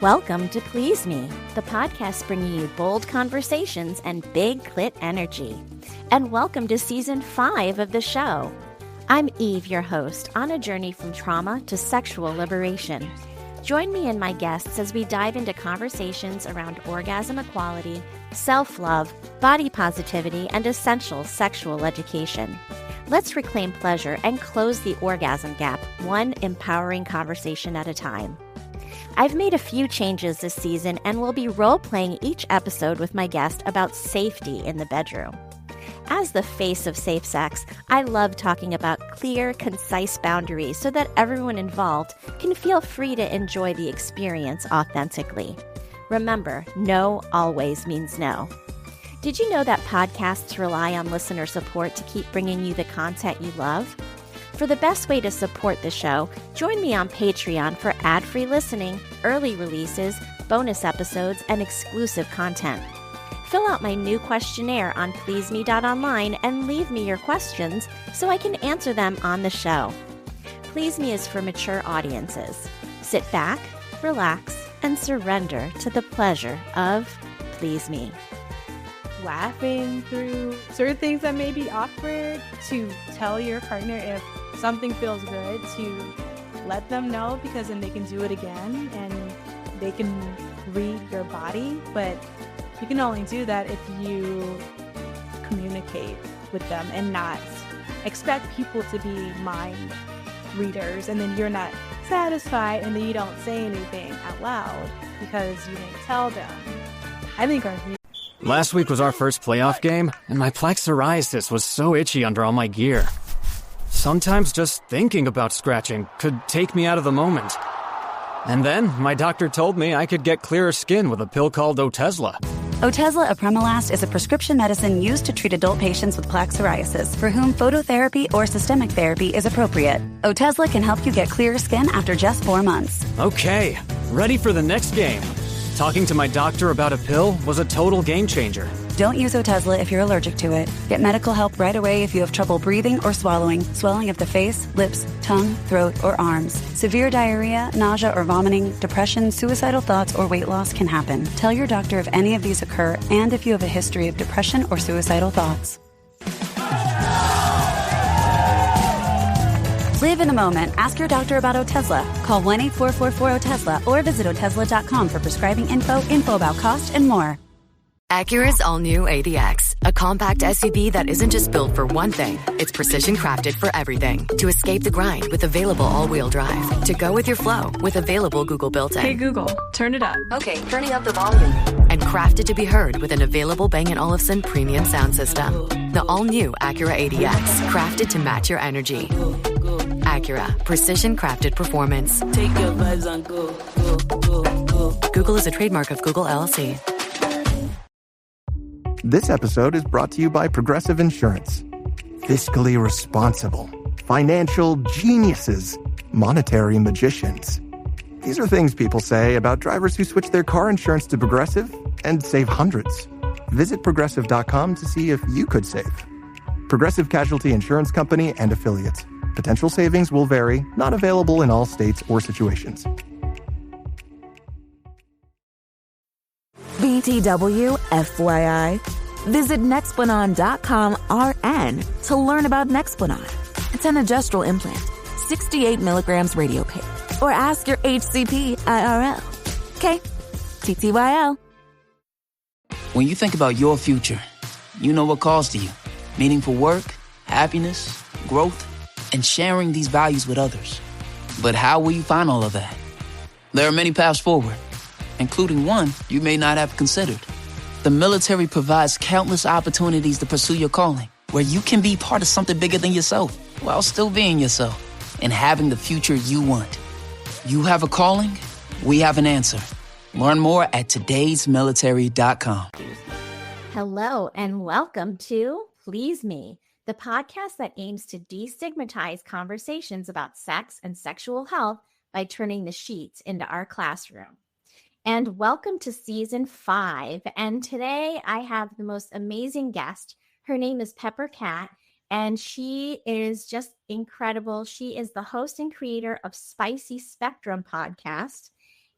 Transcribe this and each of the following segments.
Welcome to Please Me, the podcast bringing you bold conversations and big clit energy. And welcome to Season 5 of the show. I'm Eve, your host, on a journey from trauma to sexual liberation. Join me and my guests as we dive into conversations around orgasm equality, self-love, body positivity, and essential sexual education. Let's reclaim pleasure and close the orgasm gap, one empowering conversation at a time. I've made a few changes this season and will be role-playing each episode with my guest about safety in the bedroom. As the face of safe sex, I love talking about clear, concise boundaries so that everyone involved can feel free to enjoy the experience authentically. Remember, no always means no. Did you know that podcasts rely on listener support to keep bringing you the content you love? For the best way to support the show, join me on Patreon for ad-free listening, early releases, bonus episodes, and exclusive content. Fill out my new questionnaire on pleaseme.online and leave me your questions so I can answer them on the show. Please Me is for mature audiences. Sit back, relax, and surrender to the pleasure of Please Me. Laughing through certain things that may be awkward, to tell your partner if something feels good, to let them know, because then they can do it again and they can read your body. But you can only do that if you communicate with them and not expect people to be mind readers, and then you're not satisfied and then you don't say anything out loud because you didn't tell them. I think our Last week was our first playoff game, and my plaque psoriasis was so itchy under all my gear. Sometimes just thinking about scratching could take me out of the moment. And then my doctor told me I could get clearer skin with a pill called Otezla. Otezla apremilast is a prescription medicine used to treat adult patients with plaque psoriasis for whom phototherapy or systemic therapy is appropriate. Otezla can help you get clearer skin after just 4 months. Okay, ready for the next game. Talking to my doctor about a pill was a total game changer. Don't use Otezla if you're allergic to it. Get medical help right away if you have trouble breathing or swallowing, swelling of the face, lips, tongue, throat, or arms. Severe diarrhea, nausea or vomiting, depression, suicidal thoughts, or weight loss can happen. Tell your doctor if any of these occur and if you have a history of depression or suicidal thoughts. Live in the moment. Ask your doctor about Otezla. Call 1-844-4-OTEZLA or visit Otezla.com for prescribing info about cost, and more. Acura's all-new ADX, a compact SUV that isn't just built for one thing. It's precision-crafted for everything. To escape the grind with available all-wheel drive. To go with your flow with available Google built-in. Hey Google, turn it up. Okay, turning up the volume. And crafted to be heard with an available Bang & Olufsen premium sound system. The all-new Acura ADX, crafted to match your energy. Acura, precision-crafted performance. Take your vibes and go. Google is a trademark of Google LLC. This episode is brought to you by Progressive Insurance. Fiscally responsible, financial geniuses, monetary magicians. These are things people say about drivers who switch their car insurance to Progressive and save hundreds. Visit Progressive.com to see if you could save. Progressive Casualty Insurance Company and Affiliates. Potential savings will vary, not available in all states or situations. BTW, FYI. Visit Nexplanon.com RN to learn about Nexplanon. It's an adjustable implant, 68 milligrams radiopaque. Or ask your HCP IRL. Okay, TTYL. When you think about your future, you know what calls to you. Meaningful work, happiness, growth, and sharing these values with others. But how will you find all of that? There are many paths forward, including one you may not have considered. The military provides countless opportunities to pursue your calling, where you can be part of something bigger than yourself, while still being yourself, and having the future you want. You have a calling, we have an answer. Learn more at todaysmilitary.com. Hello and welcome to Please Me, the podcast that aims to destigmatize conversations about sex and sexual health by turning the sheets into our classroom. And welcome to Season 5. And today I have the most amazing guest. Her name is Pepper Cat, and she is just incredible. She is the host and creator of Spicy Spectrum podcast.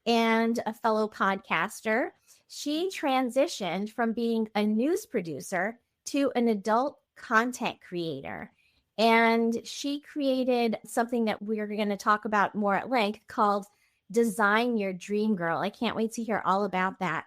and a fellow podcaster. She transitioned from being a news producer to an adult content creator. And she created something that we're going to talk about more at length called Design Your Dream Girl. I can't wait to hear all about that.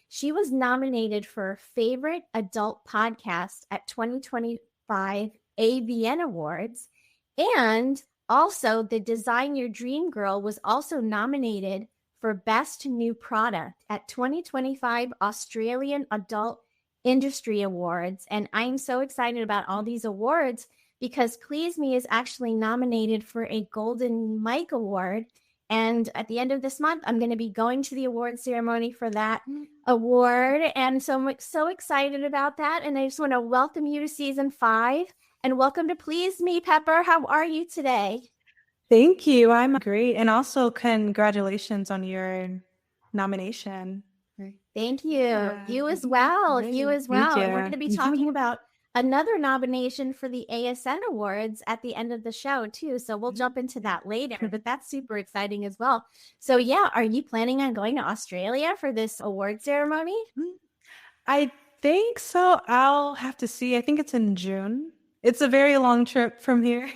She was nominated for Favorite Adult Podcast at 2025 AVN Awards. And also, the Design Your Dream Girl was also nominated for Best New Product at 2025 Australian Adult Industry Awards. And I'm so excited about all these awards because Please Me is actually nominated for a Golden Mike Award. And at the end of this month, I'm going to be going to the award ceremony for that award. And so I'm so excited about that. And I just want to welcome you to season 5 and welcome to Please Me, Pepper. How are you today? Thank you. I'm great. And also congratulations on your nomination. Thank you. Yeah. You as well. Great. You as well. And we're going to be talking about another nomination for the ASN Awards at the end of the show too. So we'll jump into that later, but that's super exciting as well. So yeah, are you planning on going to Australia for this award ceremony? I think so. I'll have to see. I think it's in June. It's a very long trip from here.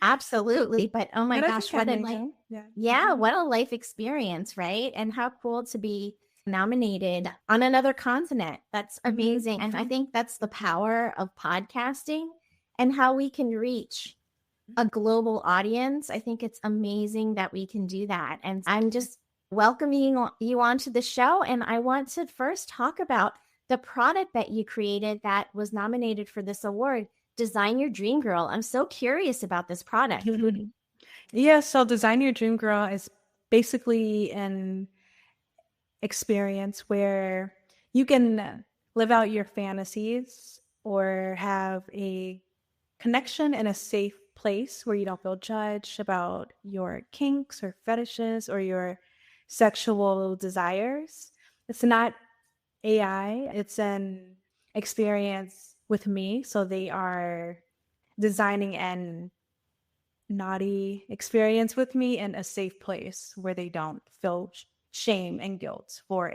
Absolutely. But oh my gosh, what a life experience, right? And how cool to be nominated on another continent. That's amazing. And I think that's the power of podcasting and how we can reach a global audience. I think it's amazing that we can do that. And I'm just welcoming you onto the show. And I want to first talk about the product that you created that was nominated for this award, Design Your Dream Girl. I'm so curious about this product. Yeah, so Design Your Dream Girl is basically an experience where you can live out your fantasies or have a connection in a safe place where you don't feel judged about your kinks or fetishes or your sexual desires. It's not AI, it's an experience with me. So they are designing an naughty experience with me in a safe place where they don't feel shame and guilt for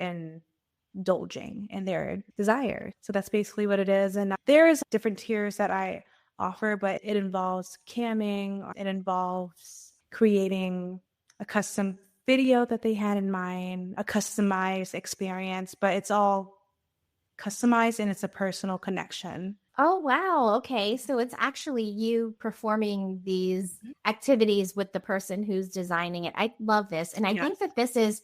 indulging in their desires. So that's basically what it is. And there's different tiers that I offer, but it involves camming. It involves creating a custom video that they had in mind, a customized experience, but it's all customized and it's a personal connection. Oh, wow. Okay. So it's actually you performing these activities with the person who's designing it. I love this. And I think that this is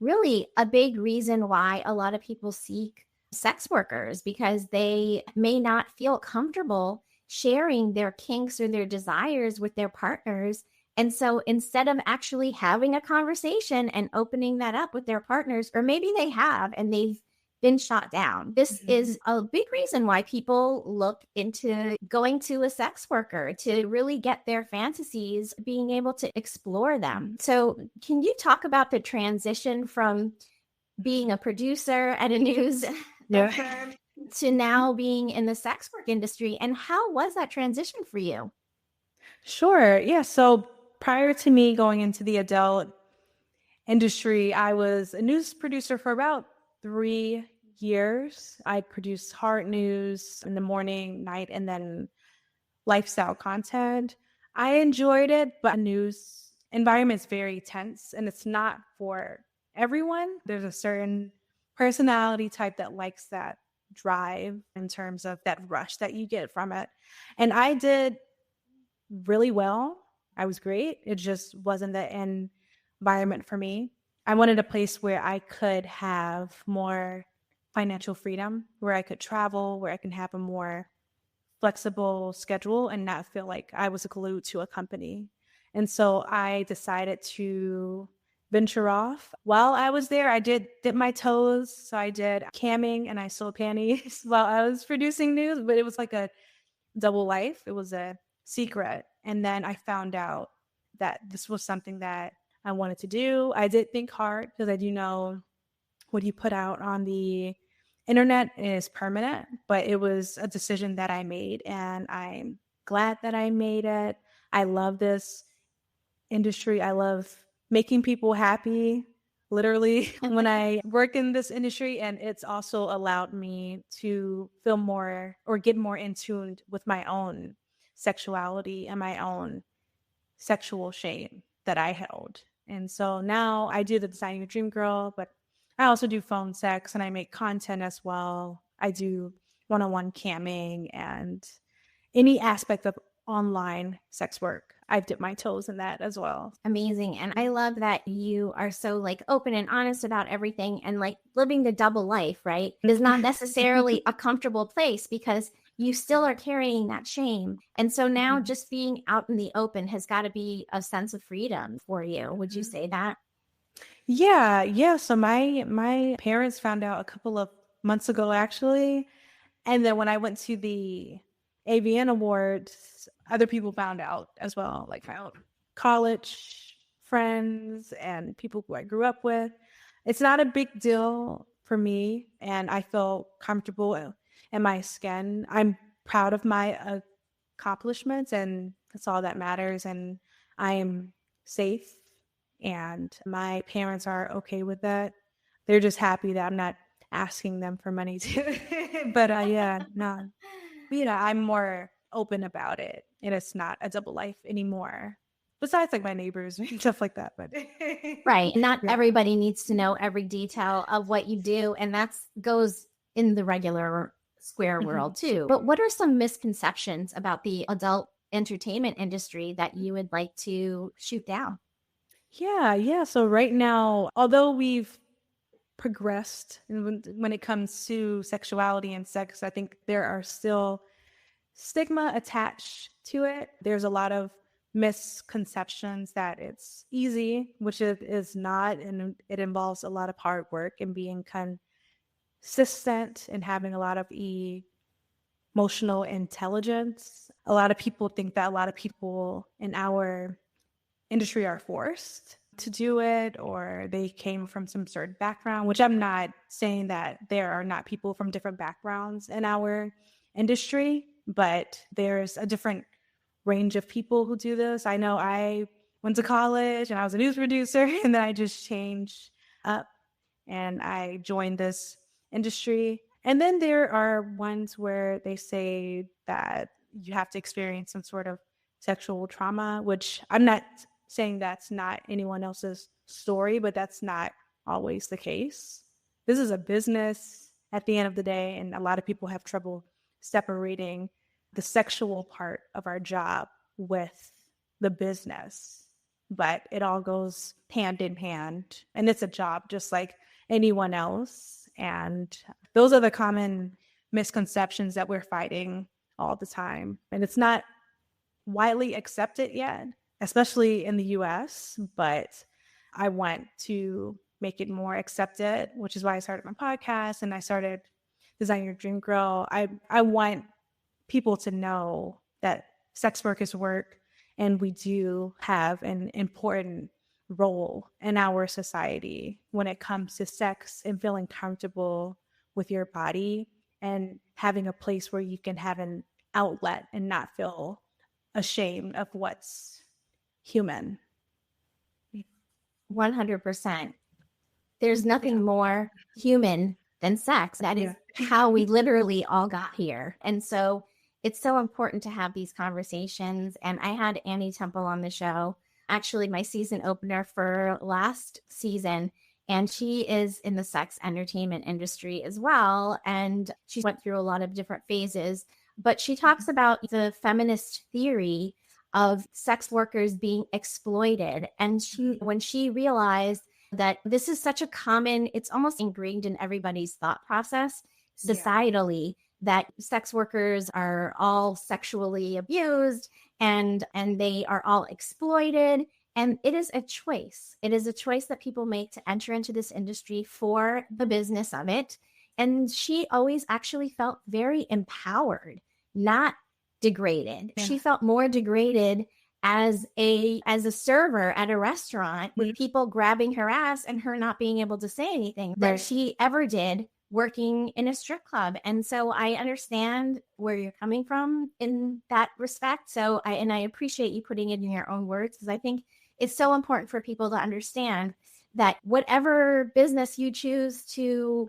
really a big reason why a lot of people seek sex workers, because they may not feel comfortable sharing their kinks or their desires with their partners. And so instead of actually having a conversation and opening that up with their partners, or maybe they have and they've been shot down, this is a big reason why people look into going to a sex worker to really get their fantasies, being able to explore them. So can you talk about the transition from being a producer at a news firm to now being in the sex work industry, and how was that transition for you? Sure. Yeah. So prior to me going into the adult industry, I was a news producer for about 3 years. I produced hard news in the morning, night, and then lifestyle content. I enjoyed it, but news environment is very tense and it's not for everyone. There's a certain personality type that likes that drive in terms of that rush that you get from it. And I did really well. I was great. It just wasn't the environment for me. I wanted a place where I could have more financial freedom, where I could travel, where I can have a more flexible schedule and not feel like I was glued to a company. And so I decided to venture off. While I was there, I did dip my toes. So I did camming and I sold panties while I was producing news, but it was like a double life. It was a secret. And then I found out that this was something that I wanted to do. I did think hard because I do know what you put out on the internet is permanent, but it was a decision that I made and I'm glad that I made it. I love this industry. I love making people happy. literally when I work in this industry. And it's also allowed me to feel more or get more in tune with my own sexuality and my own sexual shame that I held. And so now I do the Design Your Dream Girl, but I also do phone sex and I make content as well. I do one-on-one camming and any aspect of online sex work. I've dipped my toes in that as well. Amazing. And I love that you are so like open and honest about everything, and like living the double life, right? It is not necessarily a comfortable place because you still are carrying that shame. And so now just being out in the open has got to be a sense of freedom for you. Would you say that? Yeah. So my parents found out a couple of months ago, actually. And then when I went to the AVN Awards, other people found out as well, like my own college friends and people who I grew up with. It's not a big deal for me, and I feel comfortable in my skin. I'm proud of my accomplishments, and that's all that matters. And I am safe, and my parents are okay with that. They're just happy that I'm not asking them for money too. But yeah, no. But, I'm more open about it, and it's not a double life anymore. Besides like my neighbors and stuff like that. But Right. Not Yeah. everybody needs to know every detail of what you do. And that goes in the regular square world too. But what are some misconceptions about the adult entertainment industry that you would like to shoot down? Yeah. So right now, although we've progressed when it comes to sexuality and sex, I think there are still stigma attached to it. There's a lot of misconceptions that it's easy, which it is not, and it involves a lot of hard work and being consistent and having a lot of emotional intelligence. A lot of people think that a lot of people in our industry are forced to do it, or they came from some certain background, which I'm not saying that there are not people from different backgrounds in our industry, but there's a different range of people who do this. I know I went to college and I was a news producer, and then I just changed up and I joined this industry. And then there are ones where they say that you have to experience some sort of sexual trauma, which I'm not saying that's not anyone else's story, but that's not always the case. This is a business at the end of the day, and a lot of people have trouble separating the sexual part of our job with the business. But it all goes hand in hand, and it's a job just like anyone else. And those are the common misconceptions that we're fighting all the time. And it's not widely accepted yet, especially in the US, but I want to make it more accepted, which is why I started my podcast and I started Design Your Dream Girl. I want people to know that sex work is work, and we do have an important role in our society when it comes to sex and feeling comfortable with your body and having a place where you can have an outlet and not feel ashamed of what's human. 100%. There's nothing more human than sex. That is how we literally all got here. And so it's so important to have these conversations. And I had Annie Temple on the show, actually my season opener for last season. And she is in the sex entertainment industry as well. And she went through a lot of different phases, but she talks about the feminist theory of sex workers being exploited. And when she realized that this is such a common, it's almost ingrained in everybody's thought process societally, that sex workers are all sexually abused and they are all exploited. And it is a choice. It is a choice that people make to enter into this industry for the business of it. And she always actually felt very empowered, not degraded. Yeah. She felt more degraded as a server at a restaurant with people grabbing her ass and her not being able to say anything that she ever did working in a strip club. And so I understand where you're coming from in that respect. So I appreciate you putting it in your own words, because I think it's so important for people to understand that whatever business you choose to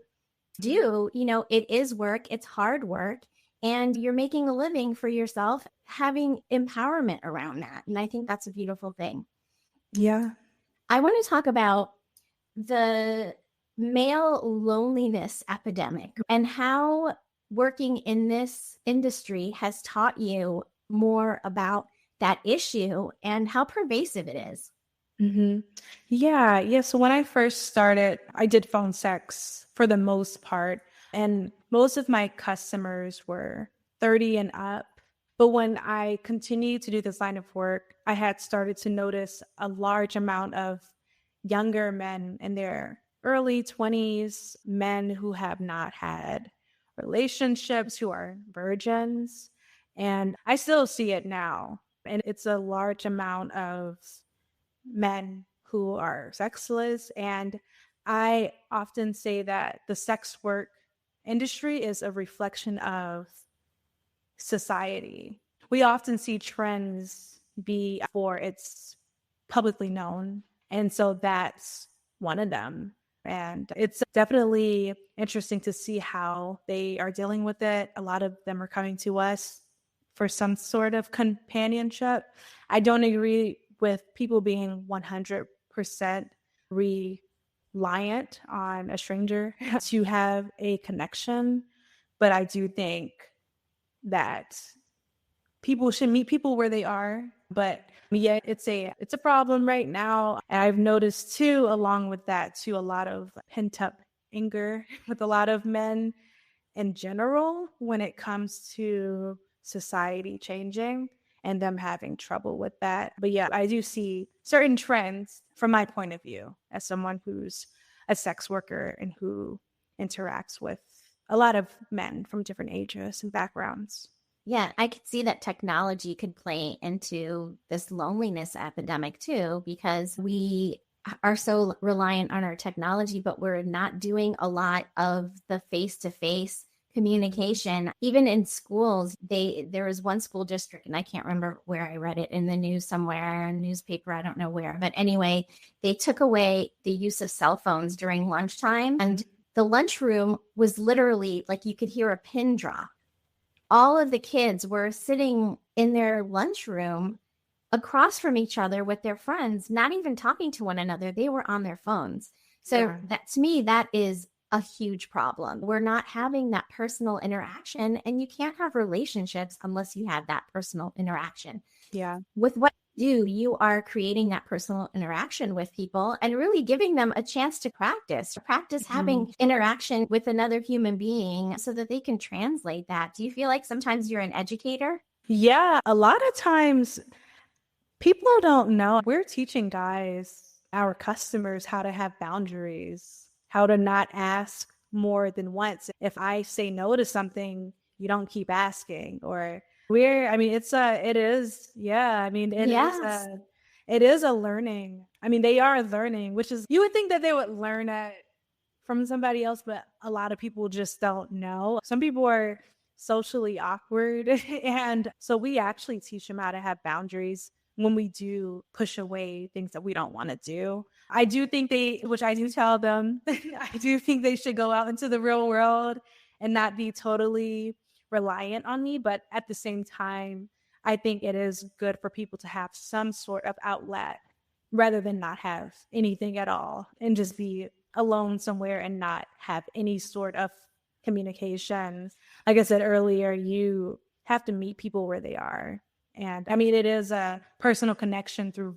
do, it is work, it's hard work, and you're making a living for yourself, having empowerment around that. And I think that's a beautiful thing. Yeah. I want to talk about the male loneliness epidemic and how working in this industry has taught you more about that issue and how pervasive it is. Mm-hmm. Yeah. So when I first started, I did phone sex for the most part. And most of my customers were 30 and up. But when I continued to do this line of work, I had started to notice a large amount of younger men in their early 20s, men who have not had relationships, who are virgins. And I still see it now. And it's a large amount of men who are sexless. And I often say that the sex work industry is a reflection of society. We often see trends before it's publicly known. And so that's one of them. And it's definitely interesting to see how they are dealing with it. A lot of them are coming to us for some sort of companionship. I don't agree with people being 100% reliant on a stranger to have a connection. But I do think that people should meet people where they are. But yeah, it's a problem right now. And I've noticed too, along with that, too, a lot of pent up anger with a lot of men in general when it comes to society changing and them having trouble with that. But yeah, I do see certain trends from my point of view as someone who's a sex worker and who interacts with a lot of men from different ages and backgrounds. Yeah, I could see that technology could play into this loneliness epidemic too, because we are so reliant on our technology, but we're not doing a lot of the face-to-face communication. Even in schools, there was one school district, and I can't remember where I read it, in the news somewhere, in a newspaper, I don't know where. But anyway, they took away the use of cell phones during lunchtime, and the lunchroom was literally like you could hear a pin drop. All of the kids were sitting in their lunchroom across from each other with their friends, not even talking to one another. They were on their phones. So that, to me, that is a huge problem. We're not having that personal interaction, and you can't have relationships unless you have that personal interaction. Yeah. With what you do, you are creating that personal interaction with people and really giving them a chance to practice having interaction with another human being so that they can translate that. Do you feel like sometimes you're an educator? Yeah, a lot of times people don't know. We're teaching guys, our customers, how to have boundaries, how to not ask more than once. If I say no to something, you don't keep asking. Or it is a learning. I mean, they are learning, which is, you would think that they would learn it from somebody else, but a lot of people just don't know. Some people are socially awkward. And so we actually teach them how to have boundaries when we do push away things that we don't want to do. I do think which I do tell them, I do think they should go out into the real world and not be totally reliant on me. But at the same time, I think it is good for people to have some sort of outlet rather than not have anything at all and just be alone somewhere and not have any sort of communication. Like I said earlier, you have to meet people where they are. And I mean, it is a personal connection through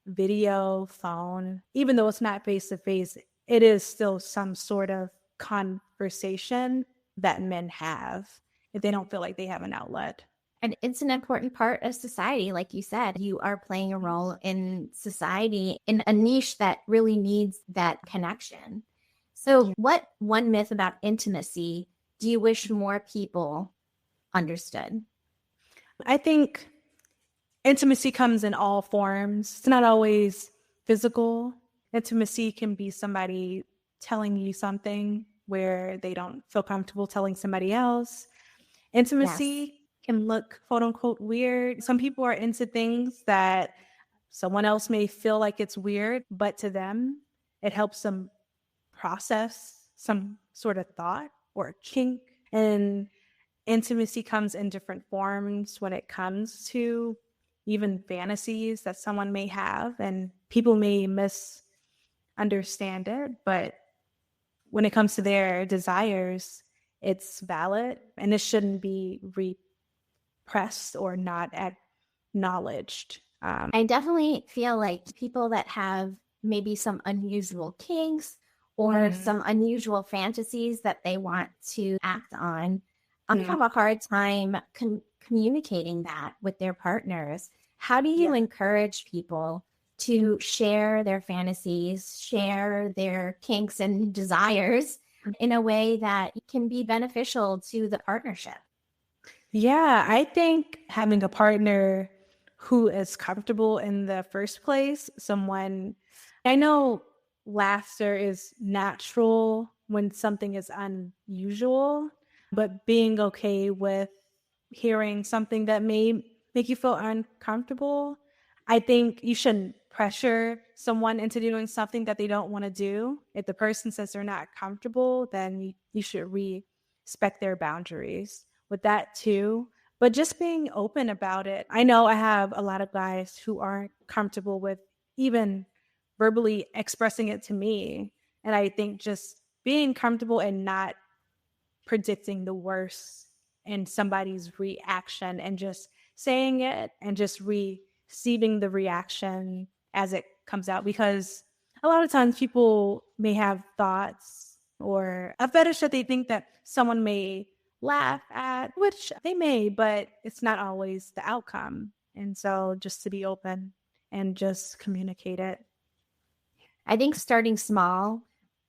video, phone. Even though it's not face to face, it is still some sort of conversation that men have if they don't feel like they have an outlet. And it's an important part of society. Like you said, you are playing a role in society in a niche that really needs that connection. So what one myth about intimacy do you wish more people understood? I think intimacy comes in all forms. It's not always physical. Intimacy can be somebody telling you something where they don't feel comfortable telling somebody else. Intimacy can look, quote unquote, weird. Some people are into things that someone else may feel like it's weird, but to them, it helps them process some sort of thought or kink. And intimacy comes in different forms when it comes to even fantasies that someone may have, and people may misunderstand it, but when it comes to their desires, it's valid and it shouldn't be repressed or not acknowledged. I definitely feel like people that have maybe some unusual kinks or some unusual fantasies that they want to act on have a hard time communicating that with their partners. How do you encourage people to share their fantasies, share their kinks and desires in a way that can be beneficial to the partnership? Yeah, I think having a partner who is comfortable in the first place, someone, I know laughter is natural when something is unusual, but being okay with hearing something that may make you feel uncomfortable, I think you shouldn't pressure someone into doing something that they don't want to do. If the person says they're not comfortable, then you should respect their boundaries with that too. But just being open about it. I know I have a lot of guys who aren't comfortable with even verbally expressing it to me. And I think just being comfortable and not predicting the worst in somebody's reaction and just saying it and just receiving the reaction as it comes out. Because a lot of times people may have thoughts or a fetish that they think that someone may laugh at, which they may, but it's not always the outcome. And so just to be open and just communicate it. I think starting small,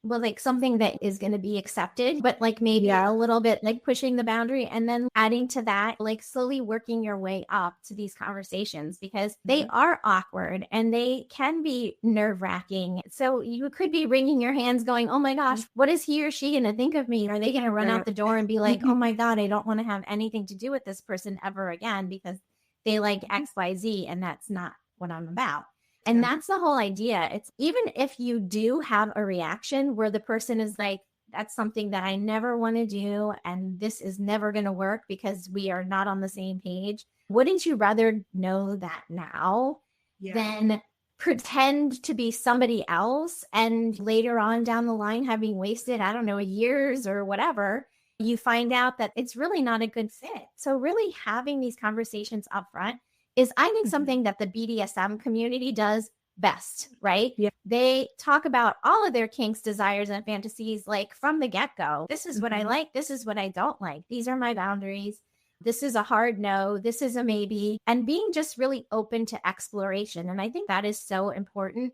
well, like something that is going to be accepted, but like maybe a little bit like pushing the boundary, and then adding to that, like slowly working your way up to these conversations, because they are awkward and they can be nerve wracking. So you could be wringing your hands going, oh my gosh, what is he or she going to think of me? Are they going to run out the door and be like, oh my God, I don't want to have anything to do with this person ever again because they like XYZ and that's not what I'm about. And that's the whole idea. It's even if you do have a reaction where the person is like, that's something that I never want to do, and this is never going to work because we are not on the same page. Wouldn't you rather know that now than pretend to be somebody else and later on down the line, having wasted, I don't know, years or whatever, you find out that it's really not a good fit. So really having these conversations up front is, I think, something that the BDSM community does best, right? Yeah. They talk about all of their kinks, desires, and fantasies like from the get-go. This is what I like. This is what I don't like. These are my boundaries. This is a hard no. This is a maybe. And being just really open to exploration. And I think that is so important.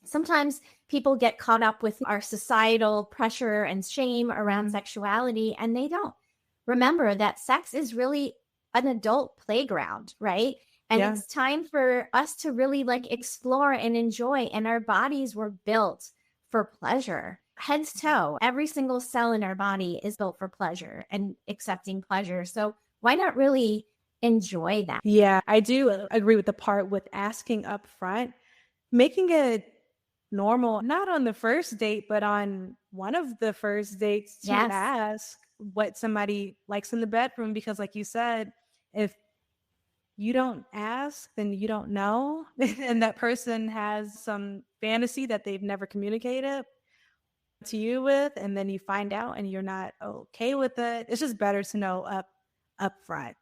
Sometimes people get caught up with our societal pressure and shame around sexuality, and they don't remember that sex is really an adult playground, right? And it's time for us to really like explore and enjoy. And our bodies were built for pleasure, head to toe. Every single cell in our body is built for pleasure and accepting pleasure. So why not really enjoy that? Yeah, I do agree with the part with asking up front, making it normal, not on the first date, but on one of the first dates to ask what somebody likes in the bedroom. Because like you said, if you don't ask, then you don't know. And that person has some fantasy that they've never communicated to you with, and then you find out and you're not okay with it. It's just better to know up front.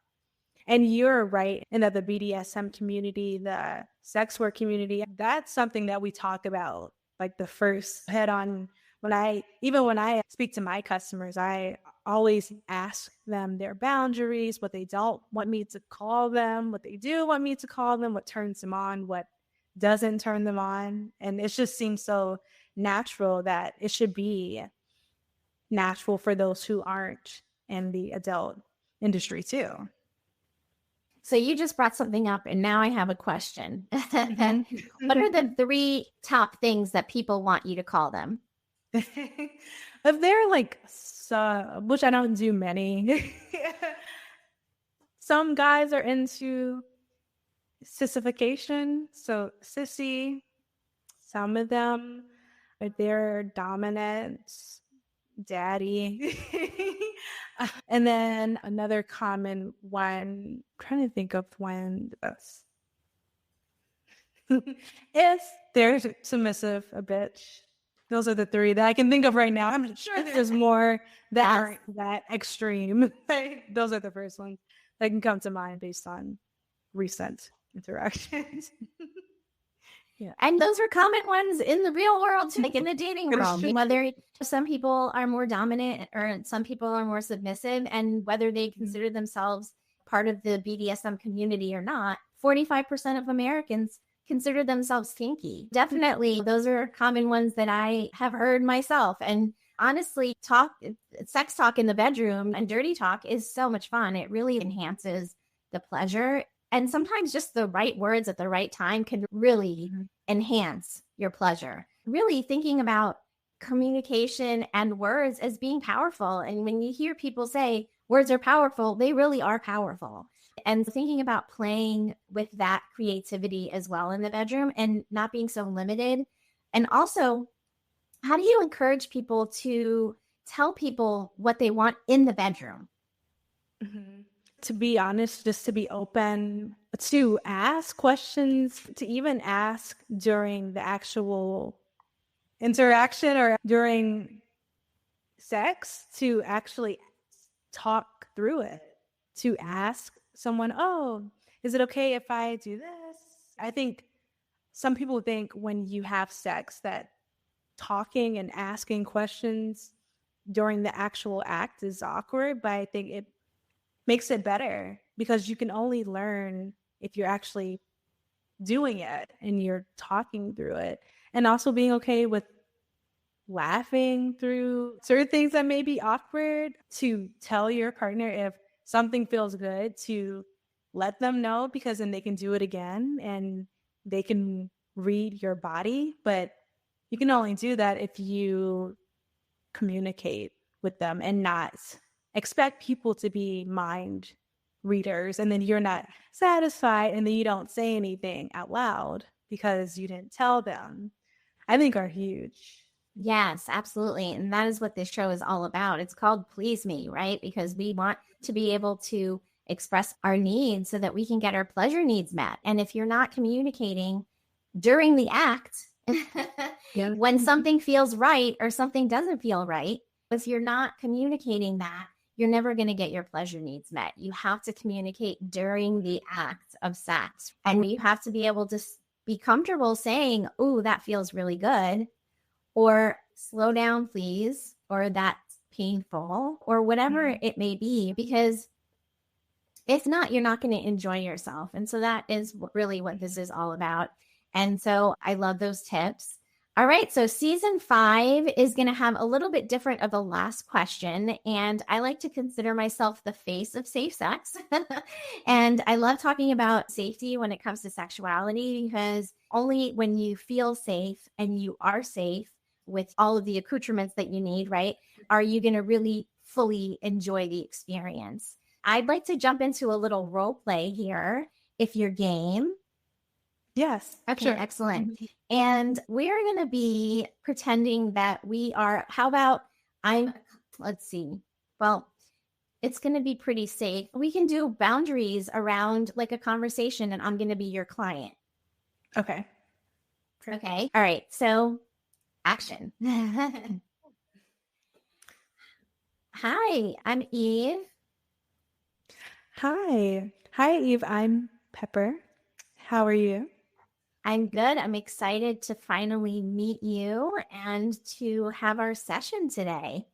And you're right in that the BDSM community, the sex work community, that's something that we talk about like the first head on. When I speak to my customers, I always ask them their boundaries, what they don't want me to call them, what they do want me to call them, what turns them on, what doesn't turn them on. And it just seems so natural that it should be natural for those who aren't in the adult industry too. So you just brought something up, and now I have a question. What are the 3 top things that people want you to call them? If they're like, which I don't do many, some guys are into sissification. So sissy, some of them their dominant daddy. And then another common one, I'm trying to think of when this. If they're submissive, a bitch. Those are the three that I can think of right now. I'm sure there's more that aren't that extreme. Those are the first ones that can come to mind based on recent interactions. Yeah. And those are common ones in the real world, like in the dating world, whether some people are more dominant or some people are more submissive, and whether they consider themselves part of the BDSM community or not, 45% of Americans consider themselves kinky. Definitely, those are common ones that I have heard myself. And honestly, sex talk in the bedroom and dirty talk is so much fun. It really enhances the pleasure. And sometimes just the right words at the right time can really enhance your pleasure. Really thinking about communication and words as being powerful. And when you hear people say words are powerful, they really are powerful. And thinking about playing with that creativity as well in the bedroom and not being so limited. And also, how do you encourage people to tell people what they want in the bedroom? Mm-hmm. To be honest, just to be open, to ask questions, to even ask during the actual interaction or during sex, to actually talk through it, to ask someone, oh, is it okay if I do this? I think some people think when you have sex that talking and asking questions during the actual act is awkward, but I think it makes it better because you can only learn if you're actually doing it and you're talking through it, and also being okay with laughing through certain things that may be awkward, to tell your partner if something feels good, to let them know, because then they can do it again and they can read your body. But you can only do that if you communicate with them and not expect people to be mind readers, and then you're not satisfied and then you don't say anything out loud because you didn't tell them, I think are huge. Yes, absolutely. And that is what this show is all about. It's called Please Me, right? Because we want to be able to express our needs so that we can get our pleasure needs met. And if you're not communicating during the act, when something feels right or something doesn't feel right, if you're not communicating that, you're never going to get your pleasure needs met. You have to communicate during the act of sex. And you have to be able to be comfortable saying, oh, that feels really good, or slow down, please, or that's painful, or whatever it may be, because if not, you're not going to enjoy yourself. And so that is really what this is all about. And so I love those tips. All right, so season 5 is going to have a little bit different of a last question. And I like to consider myself the face of safe sex. And I love talking about safety when it comes to sexuality, because only when you feel safe and you are safe with all of the accoutrements that you need, right, are you going to really fully enjoy the experience. I'd like to jump into a little role play here, if you're game. Yes. Okay, sure. Excellent. And we're going to be pretending that we are, let's see. Well, it's going to be pretty safe. We can do boundaries around like a conversation, and I'm going to be your client. Okay. Okay. All right. So action. Hi, I'm Eve. Hi, Eve. I'm Pepper. How are you? I'm good. I'm excited to finally meet you and to have our session today.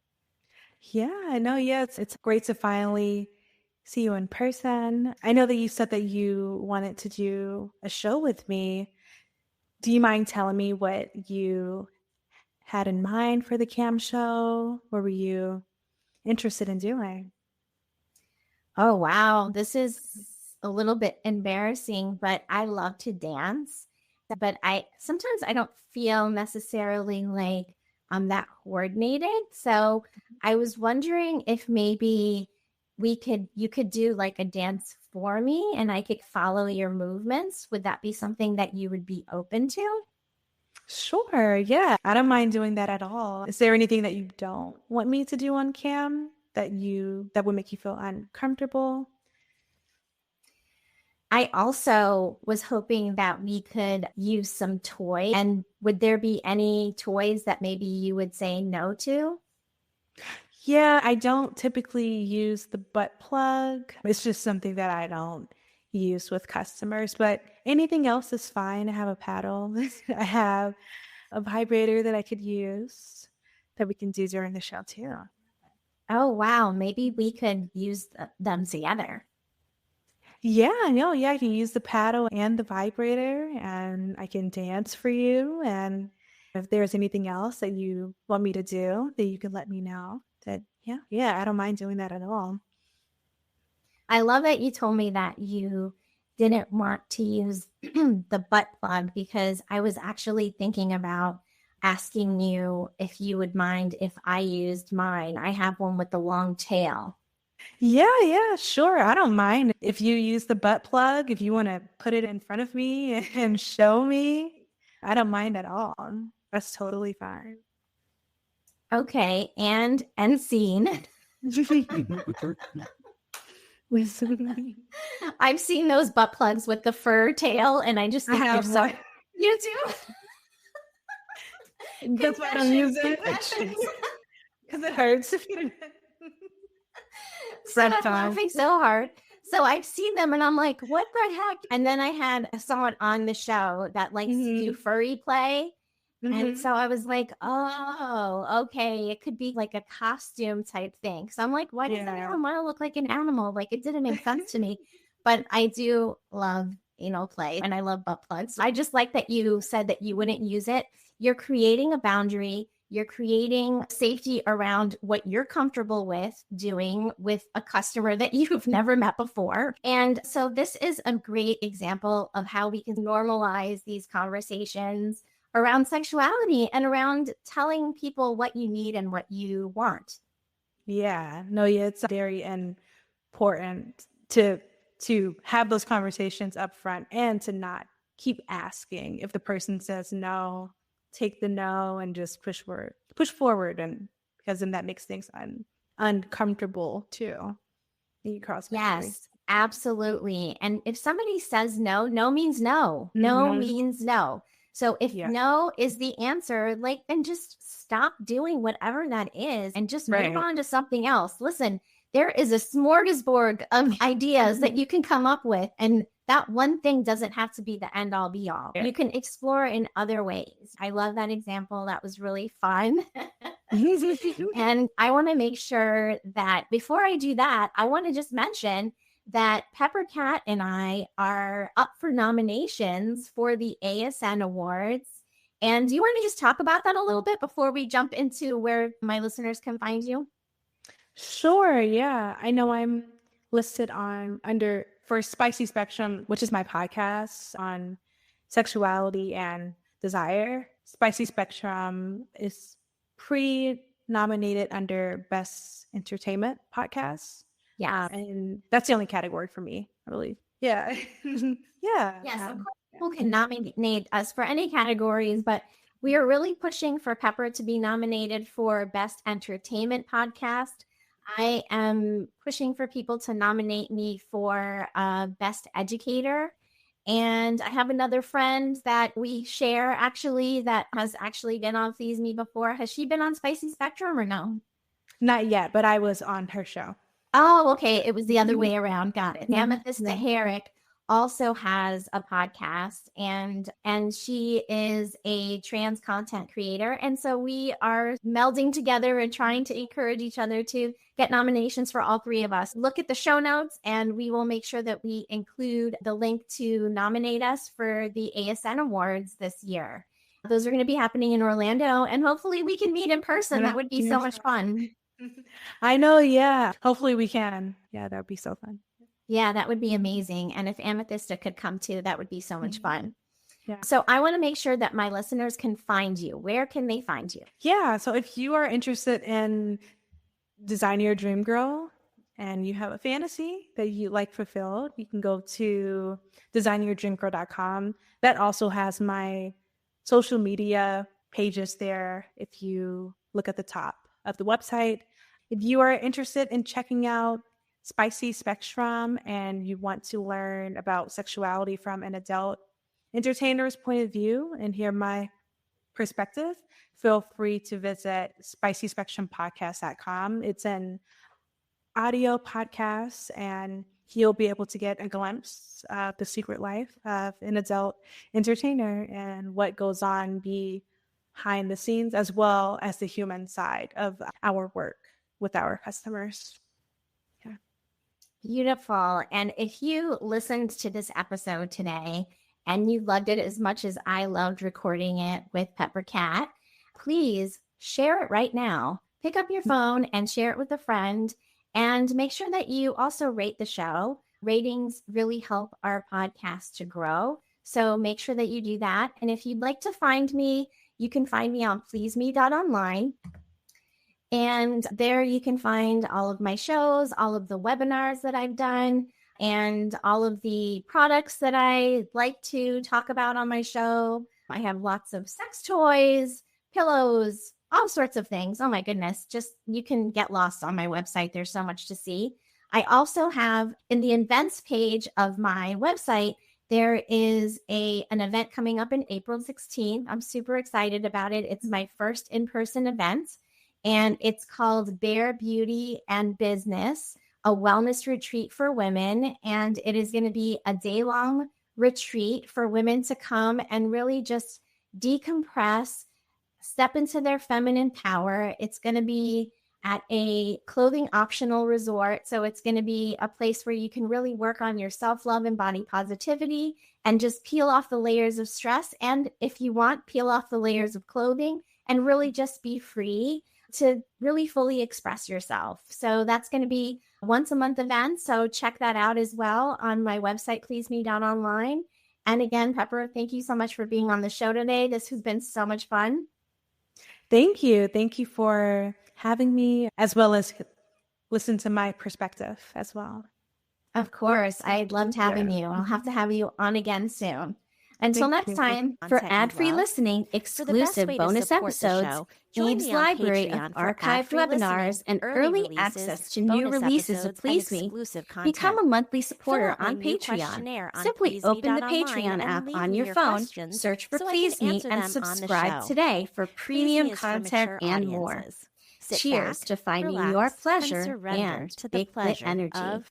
Yeah, I know. Yeah, it's great to finally see you in person. I know that you said that you wanted to do a show with me. Do you mind telling me what you had in mind for the cam show? What were you interested in doing? Oh, wow. This is a little bit embarrassing, but I love to dance. But sometimes I don't feel necessarily like I'm that coordinated. So I was wondering if maybe you could do like a dance for me and I could follow your movements. Would that be something that you would be open to? Sure, yeah. I don't mind doing that at all. Is there anything that you don't want me to do on cam that would make you feel uncomfortable? I also was hoping that we could use some toys. And would there be any toys that maybe you would say no to? Yeah, I don't typically use the butt plug. It's just something that I don't use with customers, but anything else is fine. I have a paddle. I have a vibrator that I could use that we can do during the show too. Oh, wow. Maybe we could use them together. Yeah, no, yeah, I can use the paddle and the vibrator and I can dance for you. And if there's anything else that you want me to do, that you can let me know. Yeah, I don't mind doing that at all. I love that you told me that you didn't want to use the butt plug because I was actually thinking about asking you if you would mind if I used mine. I have one with the long tail. Yeah, sure. I don't mind if you use the butt plug, if you want to put it in front of me and show me. I don't mind at all. That's totally fine. Okay, and scene. I've seen those butt plugs with the fur tail, and I just think I you're have so. one. You do. That's why I don't use it. Because it hurts if you So I'm laughing so hard. So I've seen them and I'm like, what the heck? And then I had someone on the show that likes to do furry play. And so I was like, oh, okay. It could be like a costume type thing. So I'm like, why does everyone want to look like an animal? Like it didn't make sense to me. But I do love anal play and I love butt plugs. I just like that you said that you wouldn't use it. You're creating a boundary. You're creating safety around what you're comfortable with doing with a customer that you've never met before. And so this is a great example of how we can normalize these conversations around sexuality and around telling people what you need and what you want. Yeah, no, yeah, it's very important to have those conversations up front and to not keep asking. If the person says no, take the no and just push forward, and because then that makes things uncomfortable too. You cross boundaries. Yes, absolutely. And if somebody says no, no means no. No means no. So if no is the answer, like then just stop doing whatever that is and just move on to something else. Listen, there is a smorgasbord of ideas that you can come up with. And that one thing doesn't have to be the end all be all. You can explore in other ways. I love that example. That was really fun. And I want to make sure that before I do that, I want to just mention that Pepper Cat and I are up for nominations for the ASN Awards. And do you want to just talk about that a little bit before we jump into where my listeners can find you? Sure, yeah. I know I'm listed for Spicy Spectrum, which is my podcast on sexuality and desire. Spicy Spectrum is pre-nominated under Best Entertainment Podcast. Yeah. And that's the only category for me, I believe. Yeah. Yeah. Yes, of course people can nominate us for any categories, but we are really pushing for Pepper to be nominated for Best Entertainment Podcast. I am pushing for people to nominate me for Best Educator. And I have another friend that we share actually that has actually been on Please Me before. Has she been on Spicy Spectrum or no? Not yet, but I was on her show. Oh, okay. It was the other way around. Got it. Amethyst Herrick also has a podcast and she is a trans content creator. And so we are melding together and trying to encourage each other to get nominations for all three of us. Look at the show notes and we will make sure that we include the link to nominate us for the ASN Awards this year. Those are going to be happening in Orlando and hopefully we can meet in person. That would be so much fun. I know. Yeah. Hopefully we can. Yeah, that would be so fun. Yeah, that would be amazing. And if Amethysta could come too, that would be so much fun. Yeah. So I want to make sure that my listeners can find you. Where can they find you? Yeah. So if you are interested in designing your dream girl and you have a fantasy that you like fulfilled, you can go to designyourdreamgirl.com. That also has my social media pages there if you look at the top of the website. If you are interested in checking out Spicy Spectrum and you want to learn about sexuality from an adult entertainer's point of view and hear my perspective, feel free to visit spicyspectrumpodcast.com. It's an audio podcast, and you'll be able to get a glimpse of the secret life of an adult entertainer and what goes on behind the scenes, as well as the human side of our work with our customers. Yeah. Beautiful. And if you listened to this episode today and you loved it as much as I loved recording it with Pepper Cat, please share it right now. Pick up your phone and share it with a friend. And make sure that you also rate the show. Ratings really help our podcast to grow. So make sure that you do that. And if you'd like to find me, you can find me on pleaseme.online. And there you can find all of my shows, all of the webinars that I've done, and all of the products that I like to talk about on my show. I have lots of sex toys, pillows, all sorts of things. Oh my goodness. Just you can get lost on my website. There's so much to see. I also have in the events page of my website, there is an event coming up in April 16th. I'm super excited about it. It's my first in-person event, and it's called Bare Beauty and Business, a wellness retreat for women. And it is going to be a day-long retreat for women to come and really just decompress, step into their feminine power. It's going to be at a clothing optional resort. So it's going to be a place where you can really work on your self-love and body positivity and just peel off the layers of stress. And if you want, peel off the layers of clothing and really just be free to really fully express yourself. So that's going to be a once a month event. So check that out as well on my website, pleaseme.online. And again, Pepper, thank you so much for being on the show today. This has been so much fun. Thank you. Thank you for having me, as well as listen to my perspective as well. Of course. I loved having you. I'll have to have you on again soon. Until next time, for ad-free listening, exclusive bonus episodes, Eve's library of archived webinars, and early access to new releases of Please Me, become a monthly supporter on Patreon. Simply open the Patreon app on your phone, search for Please Me, and subscribe today for premium content and more. Cheers to finding your pleasure and big lit energy.